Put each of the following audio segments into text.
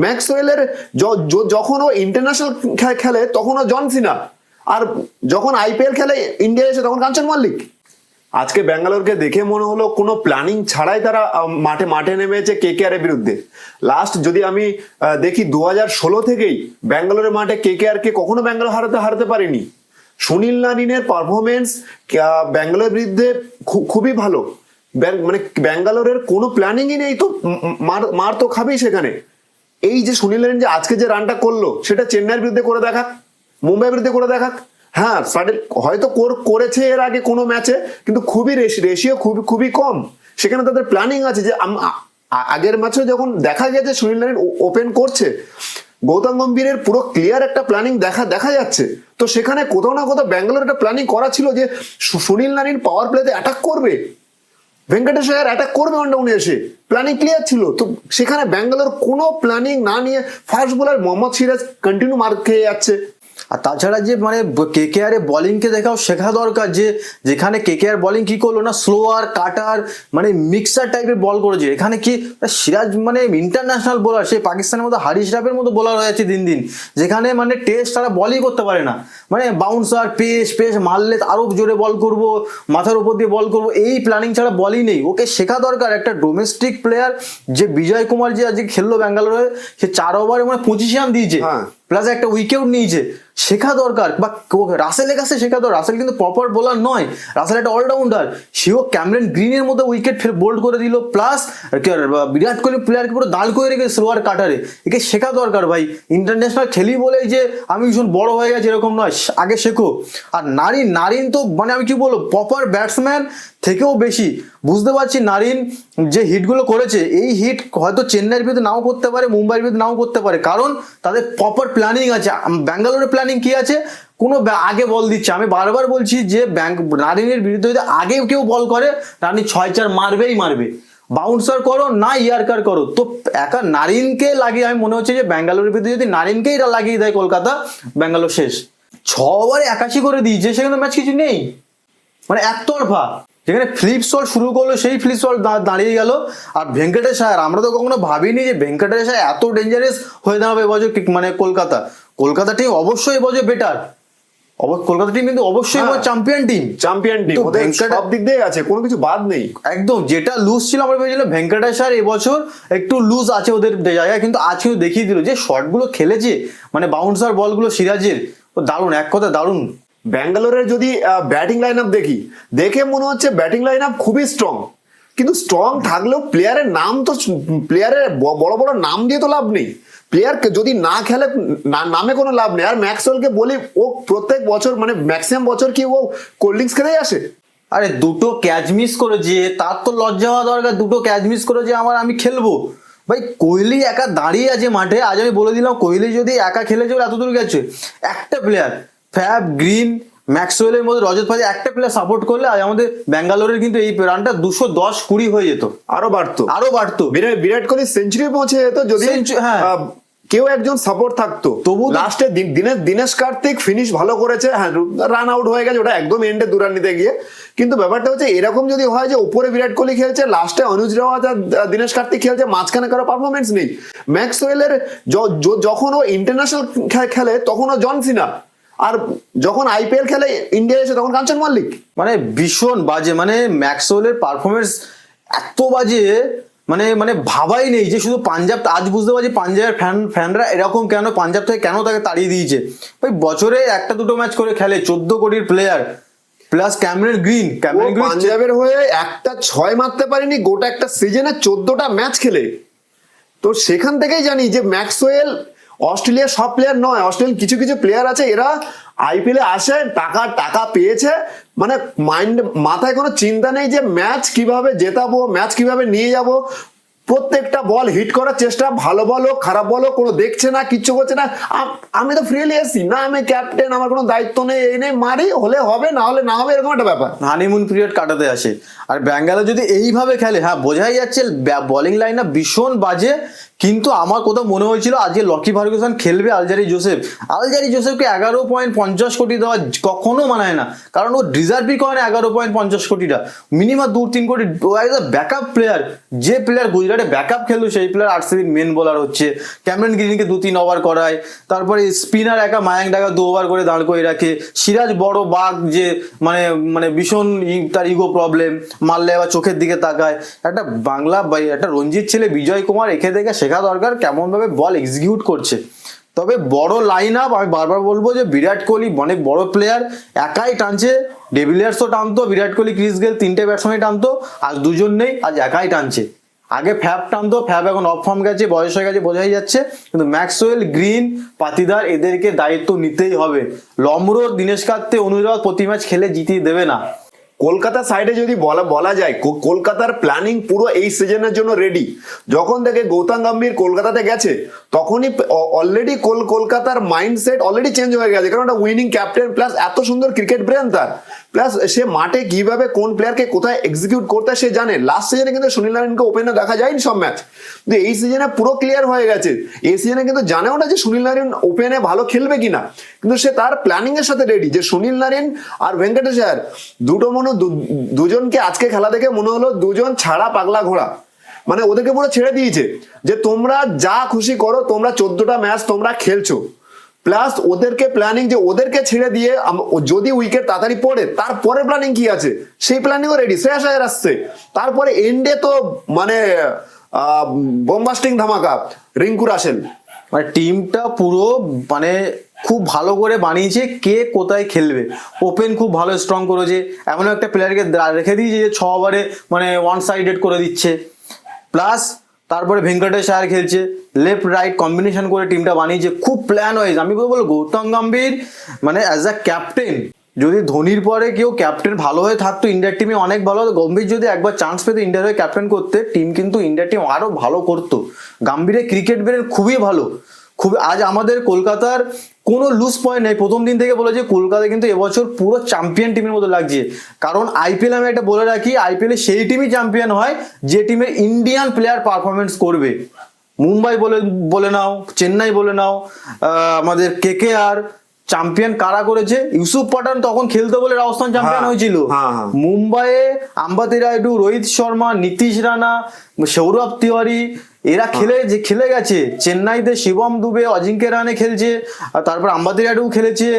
ম্যাক্সওয়েলের যখন ও ইন্টারন্যাশনাল খেলে তখন ও জন সিনা, আর যখন আইপিএল খেলে ইন্ডিয়া এসে তখন কাঞ্চন মল্লিক। আজকে ব্যাঙ্গালোরকে দেখে মনে হলো কোনো প্ল্যানিং ছাড়াই তারা মাঠে নেমেছে কেকেআর এর বিরুদ্ধে। লাস্ট যদি আমি দেখি 2016 থেকেই ব্যাঙ্গালোরের মাঠে কেকেআর কে কখনো ব্যাঙ্গালোর হারাতে পারেনি। সুনীল নারিনের পারফরমেন্স ব্যাঙ্গালোরের বিরুদ্ধে খুবই ভালো। মানে ব্যাঙ্গালোরের কোনো প্ল্যানিংই নেই, তো মার তো খাবেই সেখানে। এই যে সুনীল নারিন যে আজকে যে রানটা করলো সেটা চেন্নাইয়ের বিরুদ্ধে করে দেখাক, মুম্বাইয়ের বিরুদ্ধে করে দেখাক। হ্যাঁ হয়তো করেছে এর আগে কোনো ম্যাচে, কিন্তু খুবই রেশিও খুবই কম। সেখানে তাদের প্ল্যানিং আছে যে আগের ম্যাচে যখন দেখা গেছে সুনীল নারিন ওপেন করছে, গৌতম গম্ভীরের পুরো ক্লিয়ার একটা প্ল্যানিং দেখা যাচ্ছে। তো সেখানে কোথাও না কোথাও ব্যাঙ্গালোর একটা প্ল্যানিং করা ছিল যে সুনীল নারিন পাওয়ার প্লেতে অ্যাটাক করবে, ভেঙ্কটেশ আয়ার অ্যাটাক করবে ওয়ানডাউনে এসে, প্ল্যানিং ক্লিয়ার ছিল। তো সেখানে ব্যাঙ্গালোর কোনো প্ল্যানিং না নিয়ে first bowler Mohammad Siraj continue মার খেয়ে যাচ্ছে। আর তাছাড়া যে মানে কেকেআর এর বোলিংকে দেখাও শেখা দরকার, যে যেখানে কেকেআর বোলিং কি করলো না, স্লোয়ার কাটার মানে মিক্সার টাইপের বল করেছে। এখানে কি সিরাজ মানে ইন্টারন্যাশনাল বোলার, সে পাকিস্তানের মতো হারিস রাফের মতো বোলার হয়ে যাচ্ছে দিন দিন, যেখানে মানে টেস্ট তারা বলই করতে পারে না। মানে বাউন্সার পেস মারলে আরো জোরে বল করব, মাথার উপর দিয়ে বল করব, এই প্ল্যানিং ছাড়া বলই নেই। ওকে শেখা দরকার। একটা ডোমেস্টিক প্লেয়ার যে বিজয় কুমার যে আজকে খেললো ব্যাঙ্গালোরে, সে 4 ওভারে মানে 25 রান দিয়েছে, প্লাস একটা উইকেট নিয়েছে। শেখা দরকার। বা রাসেলের কাছে শেখা দরকার। রাসেল কিন্তু প্রপার বোলার নয়, রাসেল একটা অলরাউন্ডার। সেও ক্যামেরন গ্রিনের মধ্যে উইকেট বোল্ড করে দিল, প্লাস বিরাট কোহলি প্লেয়ারকে পুরো দাঁড় করে রেখে স্লোয়ার কাটারে। একে শেখা দরকার ভাই। ইন্টারন্যাশনাল খেলি বলেই যে আমি ভীষণ বড় হয়ে গেছে এরকম নয়, আগে শেখো। আর নারিন তো মানে আমি কি বলবো, প্রপার ব্যাটসম্যান থেকেও বেশি। বুঝতে পারছি নারিন যে হিটগুলো করেছে, এই হিট হয়তো চেন্নাইয়ের বিরুদ্ধে নাও করতে পারে, মুম্বাইয়ের বিরুদ্ধে নাও করতে পারে, কারণ তাদের প্রপার প্ল্যানিং আছে। ব্যাঙ্গালোরের প্ল্যানিং কি আছে, কোনো আগে বল দিচ্ছে। আমি বারবার বলছি যে নারিনের বিরুদ্ধে যদি আগে কেউ বল করে, নারিন 6-4 মারবে। বাউন্সার করো না ইয়ারকার করো, তো একা নারিনকে লাগিয়ে আমি মনে হচ্ছে যে ব্যাঙ্গালোরের বিরুদ্ধে যদি নারিনকেই লাগিয়ে দেয় কলকাতা, ব্যাঙ্গালোর শেষ। 6 ওভারে 81 করে দিয়েছে, সেখানে ম্যাচ কিছু নেই, মানে একতরফা। যেখানে ফ্লিপ শট শুরু করলো সেই ফ্লিপ শট দাঁড়িয়ে গেল। আর ভেঙ্কটেশ আয়ার, আমরা তো কখনো ভাবিনি যে ভেঙ্কটেশ আয়ার এত ডেঞ্জারাস হয়ে দাঁড়াবে এবছর। মানে কলকাতা টিম অবশ্যই এবছর বেটার, কলকাতা টিম কিন্তু অবশ্যই চ্যাম্পিয়ন টিম সব দিক দিয়ে আছে, কোনো কিছু বাদ নেই একদম। যেটা লুজ ছিল আমরা ভেবেছিলাম ভেঙ্কটেশ আয়ার এবছর একটু লুজ আছে ওদের জায়গায়, কিন্তু আজকেও দেখিয়ে দিল যে শটগুলো খেলেছে, মানে বাউন্সার বলগুলো সিরাজের দারুণ, এক কথা দারুণ। ব্যাঙ্গালোরের যদি ব্যাটিং লাইন আপ দেখে মনে হচ্ছে ব্যাটিং লাইন আপ খুবই স্ট্রং, কিন্তু স্ট্রং থাকলেও প্লেয়ারের নাম তো, প্লেয়ারের বড় নাম দিয়ে তো লাভ নেই। প্লেয়ারকে যদি না খেলে নামে কোনো লাভ নেই। আর ম্যাক্সওয়েলকে বলি, ও প্রত্যেক বছর মানে ম্যাক্সিমাম বছর কি ও কোল্ড ড্রিঙ্কস খেলেই আসে। আরে দুটো ক্যাচ মিস করেছে, তার তো লজ্জা হওয়া দরকার। দুটো ক্যাচ মিস করেছে, আমি খেলবো। ভাই কোহলি একা দাঁড়িয়ে আছে মাঠে। আজ আমি বলে দিলাম, কোহলি যদি একা খেলে চলে এতদূর গেছে, একটা প্লেয়ার ফ্যাব, গ্রিন, ম্যাক্সওয়েলের মধ্যে রজত পাতি, একটা প্লেয়ার সাপোর্ট করলে আজ আমাদের ব্যাঙ্গালোরের কিন্তু এই রানটা 210-20 হয়ে যেত, আরো বাড়তো। বিরাট কোহলি সেঞ্চুরি পৌঁছে যেত যদি কেউ একজন সাপোর্ট থাকতো। তবু লাস্টে দিনেশ কার্তিক ফিনিশ ভালো করেছে, হ্যাঁ রান আউট হয়ে গেছে, ওটা একদম এন্ডে 2 রান নিতে গিয়ে। কিন্তু ব্যাপারটা হচ্ছে এরকম যদি হয় যে উপরে বিরাট কোহলি খেলছে, লাস্টে অনুজ রাওয়াত আর দিনেশ কার্তিক খেলছে, মাঝখানে কারো পারফরমেন্স নেই। ম্যাক্সওয়েলের যখন ও ইন্টারন্যাশনাল খেলে তখন ও জন সিনা, আর যখন আইপিএল খেলে ইন্ডিয়া এসে তখন কাঞ্চন মল্লিক। মানে ভীষণ বাজে, মানে ম্যাক্সওয়েলের পারফরমেন্স এত বাজে, মানে ভাবাই নেই যে শুধু পাঞ্জাব। আজ বুঝতে পারছি পাঞ্জাবের ফ্যানরা এরকম কেন, পাঞ্জাব থেকে কেন তাকে তাড়িয়ে দিয়েছে। ভাই বছরে 1-2 ম্যাচ করে খেলে, 14 কোটির প্লেয়ার, প্লাস ক্যামেরন গ্রিন পাঞ্জাবের হয়ে একটা 6 মারতে পারেনি গোটা একটা সিজনে, 14টা ম্যাচ খেলে। তো সেখান থেকেই জানি যে ম্যাক্সওয়েল অস্ট্রেলিয়ার সব প্লেয়ার নয়। অস্ট্রেলিয়ার কিছু প্লেয়ার আছে, এরা আইপিএলে আসে, টাকা পেয়েছে, মানে মাথায় কোনো চিন্তা নেই যে ম্যাচ কিভাবে জেতাবো, ম্যাচ কিভাবে নিয়ে যাব। প্রত্যেকটা বল হিট করার চেষ্টা, ভালো বলো খারাপ বলো কোনো দেখছে না, কিচ্ছু করছে না। আমি তো ফ্রিলি এসছি না, আমি ক্যাপ্টেন, আমার কোনো দায়িত্ব নেই, এই নেই, মারি, হলে হবে না হলে না হবে, এরকম একটা ব্যাপার। হানিমুন পিরিয়ড কাটাতে আসে। আর ব্যাঙ্গালোর যদি এইভাবে খেলে, হ্যাঁ বোঝাই যাচ্ছে বোলিং লাইন ভীষণ বাজে, কিন্তু আমার কোথাও মনে হয়েছিল আজকে লকি ফার্গুসন খেলবে আলজারি জোসেফকে 11.50 কোটি দেওয়া কখনো মানায় না, কারণ ও ডিজার্ভই করে না 11.50 কোটিটা, মিনিমাম 2-3 কোটি। ব্যাকআপ প্লেয়ার, যে প্লেয়ার গুজরাটে ব্যাকআপ খেলতো সেই প্লেয়ার আরসিবির মেন বোলার হচ্ছে, ক্যামেরন গ্রিনকে 2-3 ওভার করায়, তারপরে স্পিনার একা মায়াঙ্ক ডাকা 2 ওভার করে দাঁড় করে রাখে, সিরাজ বড় বাঘ যে মানে মানে ভীষণ তার ইগো প্রবলেম, মারলে আবার চোখের দিকে তাকায়। একটা একটা রঞ্জিত ছেলে বিজয় কুমার একে দেখে শেখা দরকার কেমন ভাবে বল এক্সিকিউট করছে। তবে বড় লাইন আপ, আমি বারবার বলবো যে বিরাট কোহলি অনেক বড় প্লেয়ার, একাই টানছে। ডেভিলিয়ার্সও টানতো, বিরাট কোহলি, ক্রিস গেল 3টে ব্যাটসম্যানই টানতো, আজ 2জন নেই, আজ একাই টানছে। আগে ফ্যাব টানতো, ফ্যাব এখন অফ ফর্ম গেছে, বয়স হয়ে গেছে, বোঝাই যাচ্ছে। কিন্তু ম্যাক্সওয়েল, গ্রিন, পাতিদার এদেরকে দায়িত্ব নিতেই হবে। লমরো, দীনেশ কার্তিক, অনুরাগ প্রতি ম্যাচ খেলে জিতিয়ে দেবে না। কলকাতা সাইডে যদি বলা যায় কলকাতার প্ল্যানিং পুরো এই সিজনের জন্য রেডি। যখন থেকে গৌতম গম্ভীর কলকাতাতে গেছে তখনই অলরেডি কলকাতার মাইন্ডসেট অলরেডি চেঞ্জ হয়ে গেছে, কারণ একটা উইনিং ক্যাপ্টেন প্লাস এত সুন্দর ক্রিকেট ব্রেন তার, প্লাস সে মাঠে কিভাবে কোন প্লেয়ারকে কোথায় এক্সিকিউট করতে সে জানে। লাস্ট সিজনে কিন্তু সুনীল নারায়ণকে ওপেনে দেখা যায়নি সব ম্যাচ, কিন্তু এই সিজনে পুরো ক্লিয়ার হয়ে গেছে। এই সিজনে কিন্তু জানেও না যে সুনীল নারায়ণ ওপেনে ভালো খেলবে কিনা, কিন্তু সে তার প্ল্যানিং এর সাথে রেডি যে সুনীল নারায়ণ আর ভেঙ্কটেশ আয়ার দুজনকে আজকে খেলা দেখে মনে হলো দুজন ছাড়া পাগলা ঘোড়া, মানে ওদেরকে পুরো ছেড়ে দিয়েছে যে তোমরা যা খুশি করো, তোমরা 14টা ম্যাচ তোমরা খেলছো। প্লাস ওদেরকে প্ল্যানিং যে ওদেরকে ছেড়ে দিয়ে যদি উইকেট তাড়াতাড়ি পড়ে তারপরে প্ল্যানিং কি আছে সেই প্ল্যানিংও রেডি। শ্রেয়াস আয়ার আসছে, তারপরে এন্ডে তো মানে বোমবাস্টিং ধামাকা রিঙ্কু রাসেল। মানে টিমটা পুরো মানে খুব ভালো করে বানিয়েছে, কে কোথায় খেলবে। ওপেন খুব ভালো স্ট্রং করেছে, এমন একটা প্লেয়ারকে রেখে দিয়েছে যে 6 ওভারে মানে ওয়ান সাইডেড করে দিচ্ছে। প্লাস তারপরে ভেঙ্কটেশ আয়ার খেলছে, লেফট রাইট কম্বিনেশন করে টিমটা বানিয়েছে খুব প্ল্যান ওয়াইজ। আমি বলবো গৌতম গম্ভীর মানে অ্যাজ আ ক্যাপ্টেন, যদি ধোনির পরে কেউ ক্যাপ্টেন ভালো হয়ে থাকতো ইন্ডিয়ার টিমে অনেক ভালো হতো। গম্ভীর যদি একবার চান্স পেতো ইন্ডিয়ার হয়ে ক্যাপ্টেন করতে, টিম কিন্তু ইন্ডিয়ার টিম আরো ভালো করতো। গম্ভীরের ক্রিকেট ব্রেন খুবই ভালো, আজ আমাদের কলকাতার কোনো লুজ পয়েন্ট নেই। প্রথম দিন থেকে বলেছে কলকাতা কিন্তু এবছর পুরো চ্যাম্পিয়ন টিমের মতো লাগছে, কারণ আইপিএল আমি একটা বলে রাখি, আইপিএল এ সেই টিমই চ্যাম্পিয়ন হয় যে টিমের ইন্ডিয়ান প্লেয়ার পারফরমেন্স করবে। মুম্বাই বলে নাও, চেন্নাই বলে নাও, আমাদের কেকেআর চ্যাম্পিয়ন কারা করেছে? ইউসুফ পাঠান তখন খেলতে বলে রাজস্থান চ্যাম্পিয়ন হয়েছিল। মুম্বাইয়ে আম্বাতি রায়ডু, রোহিত শর্মা, নীতিশ রানা, সৌরভ তিওয়ারি এরা খেলে গেছে। চেন্নাইতে শিবম দুবে, অজিঙ্ক্য রানে খেলছে, তারপর আম্বাতি রায়ডু খেলেছে,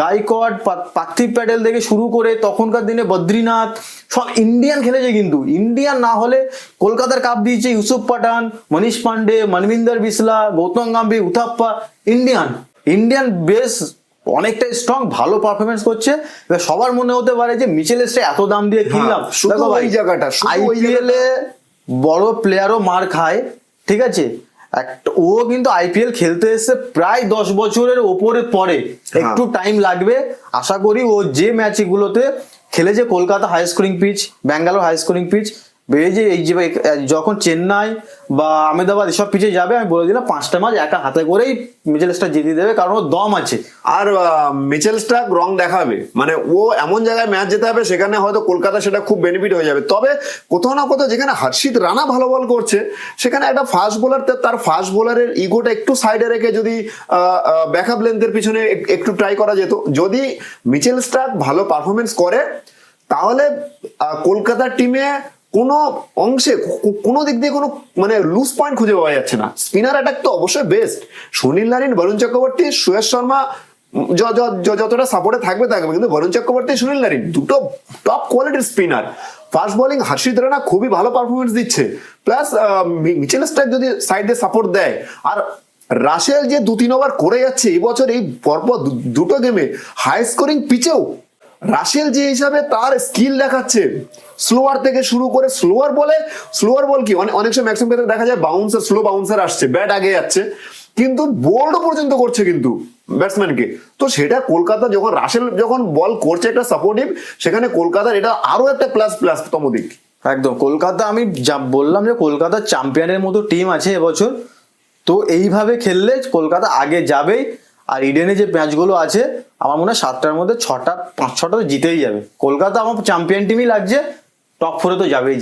গাইকোয়াড, পার্থিব প্যাটেল থেকে শুরু করে তখনকার দিনে বদ্রীনাথ, সব ইন্ডিয়ান খেলেছে। কিন্তু ইন্ডিয়ান না হলে কলকাতার কাপ দিয়েছে ইউসুফ পাঠান, মনীষ পান্ডে, মনবিন্দর বিসলা, গৌতম গম্ভীর, উথাপ্পা। ইন্ডিয়ান বেস অনেকটা স্ট্রং, ভালো পারফরমেন্স করছে। এবার সবার মনে হতে পারে যে মিচেল স্টার্ক এত দাম দিয়ে কিনলাম, আইপিএল এ বড় প্লেয়ারও মার খায়, ঠিক আছে। ও কিন্তু আইপিএল খেলতে এসে প্রায় 10 বছরের ওপরে পরে, একটু টাইম লাগবে। আশা করি ও যে ম্যাচগুলোতে খেলেছে, Kolkata high scoring pitch, Bangalore high scoring pitch, বেরিয়ে এই যে যখন চেন্নাই বা আহমেদাবাদ এসব পিচে যাবে, আমি বলে দিলাম 5টা ম্যাচ একা হাতে করেই মিচেল স্টার্ক জিতিয়ে দেবে, কারণ ওর দম আছে। আর মিচেল স্টার্ক রং দেখাবে, মানে ও এমন জায়গায় ম্যাচ যেতে হবে সেখানে হয়তো কলকাতা সেটা খুব বেনিফিট হয়ে যাবে। তবে কোথাও না কোথাও যেখানে হর্ষিত রানা ভালো বল করছে, সেখানে একটা ফাস্ট বোলার, তার ফাস্ট বোলারের ইগোটা একটু সাইডে রেখে যদি ব্যাকআপ লেন্থের পিছনে একটু ট্রাই করা যেত। যদি মিচেল স্টার্ক ভালো পারফরমেন্স করে তাহলে কলকাতার টিমে কোনো অংশে কোনো দিক দিয়ে কোনো মানে লুজ পয়েন্ট খুঁজে পাওয়া যাচ্ছে না। স্পিনার অ্যাটাক তো অবশ্যই বেস্ট, সুনীল নারায়ণ, বরুণ চক্রবর্তী, সুয়েশ শর্মা যতটা সাপোর্টে থাকবে, কিন্তু বরুণ চক্রবর্তী, সুনীল নারায়ণ দুটো টপ কোয়ালিটির স্পিনার। ফাস্ট বোলিং হর্ষিত রানা খুবই ভালো পারফরমেন্স দিচ্ছে, প্লাস মিচেল স্টার্ক যদি সাইড দিয়ে সাপোর্ট দেয়, আর রাসেল যে 2-3 ওভার করে যাচ্ছে এবছর এই পরপর দুটো গেমে হাই স্কোরিং পিচেও, রাসেল যে হিসাবে তার স্কিল দেখাচ্ছে, স্লোয়ার থেকে শুরু করে স্লোয়ার বল কি অনেক সময় ম্যাক্সিমাম ক্ষেত্রে দেখা যায় বাউন্সার, স্লো বাউন্সার আসছে, ব্যাট আগে যাচ্ছে, কিন্তু বোল্ডও পর্যন্ত করছে কিন্তু ব্যাটসম্যানকে। তো সেটা কলকাতা যখন রাসেল যখন বল করছে একটা সাপোর্টিভ, সেখানে কলকাতার এটা আরো একটা প্লাস তম দিক। একদম কলকাতা, আমি যা বললাম যে কলকাতা চ্যাম্পিয়নের মতো টিম আছে এবছর, তো এইভাবে খেললে কলকাতা আগে যাবেই। আর ইডেনে যে ম্যাচগুলো আছে আমার মনে হয় 7টার মধ্যে 5-6টা জিতেই যাবে কলকাতা। আমার চ্যাম্পিয়ন টিমই লাগছে, টপ 4 তো যাবেই।